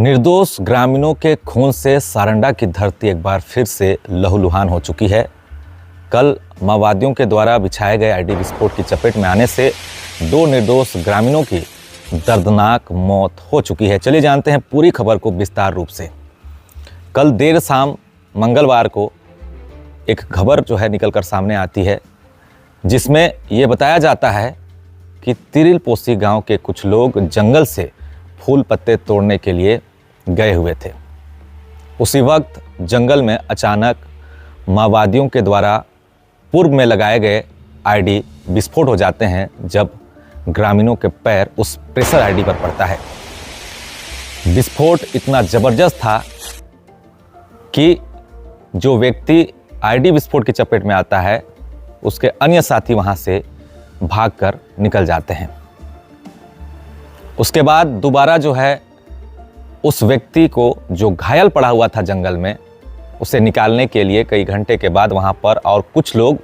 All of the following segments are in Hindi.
निर्दोष ग्रामीणों के खून से सारंडा की धरती एक बार फिर से लहूलुहान हो चुकी है। कल माओवादियों के द्वारा बिछाए गए आईडी विस्फोट की चपेट में आने से दो निर्दोष ग्रामीणों की दर्दनाक मौत हो चुकी है। चलिए जानते हैं पूरी खबर को विस्तार रूप से। कल देर शाम मंगलवार को एक खबर जो है निकलकर सामने आती है, जिसमें ये बताया जाता है कि तिरिलपोसी गांव के कुछ लोग जंगल से फूल पत्ते तोड़ने के लिए गए हुए थे। उसी वक्त जंगल में अचानक माओवादियों के द्वारा पूर्व में लगाए गए आईडी विस्फोट हो जाते हैं, जब ग्रामीणों के पैर उस प्रेशर आईडी पर पड़ता है। विस्फोट इतना ज़बरदस्त था कि जो व्यक्ति आईडी विस्फोट की चपेट में आता है, उसके अन्य साथी वहां से भागकर निकल जाते हैं। उसके बाद दोबारा जो है उस व्यक्ति को जो घायल पड़ा हुआ था जंगल में, उसे निकालने के लिए कई घंटे के बाद वहां पर और कुछ लोग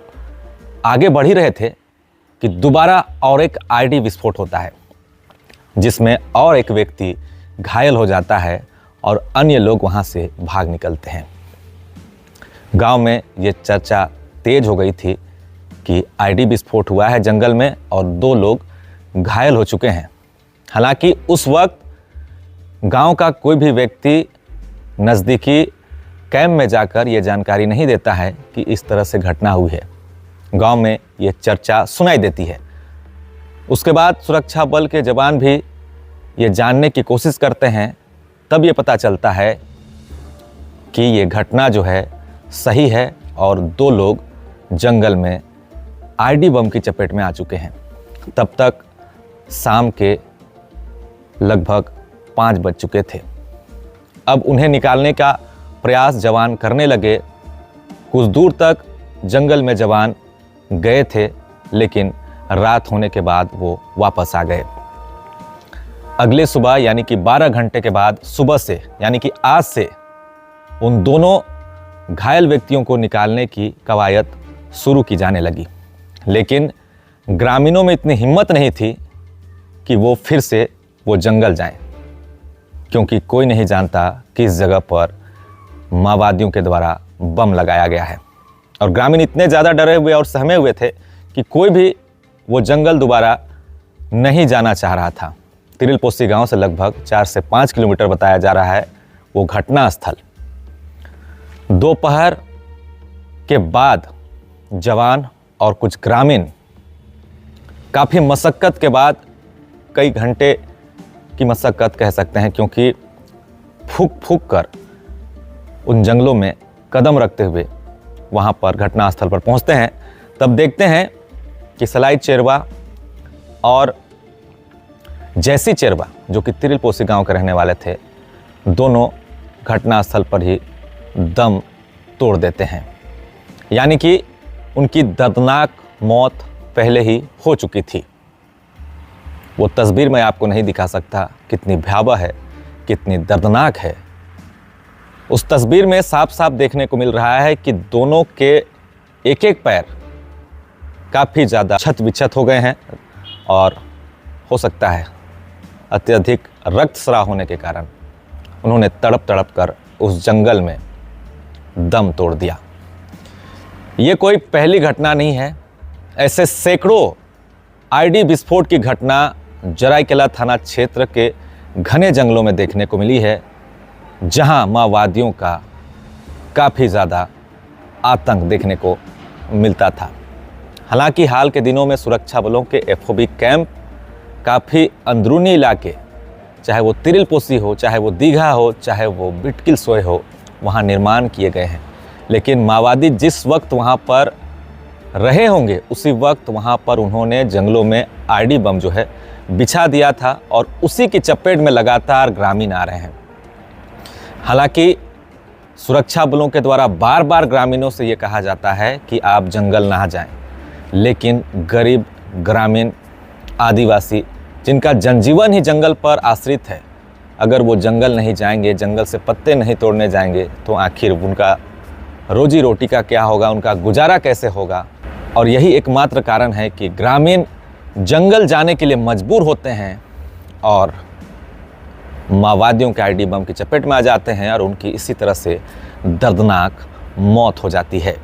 आगे बढ़ ही रहे थे कि दोबारा और एक आईडी विस्फोट होता है, जिसमें और एक व्यक्ति घायल हो जाता है और अन्य लोग वहां से भाग निकलते हैं। गांव में ये चर्चा तेज हो गई थी कि आईडी विस्फोट हुआ है जंगल में और दो लोग घायल हो चुके हैं। हालांकि उस वक्त गांव का कोई भी व्यक्ति नज़दीकी कैंप में जाकर ये जानकारी नहीं देता है कि इस तरह से घटना हुई है। गांव में ये चर्चा सुनाई देती है। उसके बाद सुरक्षा बल के जवान भी ये जानने की कोशिश करते हैं, तब ये पता चलता है कि ये घटना जो है सही है और दो लोग जंगल में आईडी बम की चपेट में आ चुके हैं। तब तक शाम के लगभग 5 बज चुके थे। अब उन्हें निकालने का प्रयास जवान करने लगे। कुछ दूर तक जंगल में जवान गए थे, लेकिन रात होने के बाद वो वापस आ गए। अगले सुबह यानी कि 12 घंटे के बाद सुबह से यानी कि आज से उन दोनों घायल व्यक्तियों को निकालने की कवायद शुरू की जाने लगी। लेकिन ग्रामीणों में इतनी हिम्मत नहीं थी कि वो फिर से वो जंगल जाएं, क्योंकि कोई नहीं जानता किस जगह पर माओवादियों के द्वारा बम लगाया गया है। और ग्रामीण इतने ज़्यादा डरे हुए और सहमे हुए थे कि कोई भी वो जंगल दोबारा नहीं जाना चाह रहा था। तिरिलपोसी गांव से लगभग 4 से 5 किलोमीटर बताया जा रहा है वो घटना स्थल। दोपहर के बाद जवान और कुछ ग्रामीण काफ़ी मशक्क़त के बाद, कई घंटे की मशक्क़त कह सकते हैं, क्योंकि फूक फूक कर उन जंगलों में कदम रखते हुए वहाँ पर घटनास्थल पर पहुँचते हैं। तब देखते हैं कि सलाई चेरवा और जैसी चेरवा, जो कि तिरिलपोसी गांव के रहने वाले थे, दोनों घटनास्थल पर ही दम तोड़ देते हैं। यानी कि उनकी दर्दनाक मौत पहले ही हो चुकी थी। वो तस्वीर मैं आपको नहीं दिखा सकता, कितनी भयावह है, कितनी दर्दनाक है। उस तस्वीर में साफ साफ देखने को मिल रहा है कि दोनों के एक एक पैर काफ़ी ज़्यादा क्षत विक्षत हो गए हैं और हो सकता है अत्यधिक रक्तस्राव होने के कारण उन्होंने तड़प तड़प कर उस जंगल में दम तोड़ दिया। ये कोई पहली घटना नहीं है। ऐसे सैकड़ों आईडी विस्फोट की घटना जराईकेला थाना क्षेत्र के घने जंगलों में देखने को मिली है, जहां माओवादियों का काफ़ी ज़्यादा आतंक देखने को मिलता था। हालांकि हाल के दिनों में सुरक्षा बलों के एफओबी कैंप काफ़ी अंदरूनी इलाके, चाहे वो तिरिलपोसी हो, चाहे वो दीघा हो, चाहे वो बिटकिल सोय हो, वहाँ निर्माण किए गए हैं। लेकिन माओवादी जिस वक्त वहाँ पर रहे होंगे, उसी वक्त वहाँ पर उन्होंने जंगलों में आईडी बम जो है बिछा दिया था और उसी की चपेट में लगातार ग्रामीण आ रहे हैं। हालांकि सुरक्षा बलों के द्वारा बार बार ग्रामीणों से ये कहा जाता है कि आप जंगल ना जाएं, लेकिन गरीब ग्रामीण आदिवासी जिनका जनजीवन ही जंगल पर आश्रित है, अगर वो जंगल नहीं जाएंगे, जंगल से पत्ते नहीं तोड़ने जाएंगे, तो आखिर उनका रोजी रोटी का क्या होगा, उनका गुजारा कैसे होगा। और यही एकमात्र कारण है कि ग्रामीण जंगल जाने के लिए मजबूर होते हैं और माओवादियों के आईडी बम की चपेट में आ जाते हैं और उनकी इसी तरह से दर्दनाक मौत हो जाती है।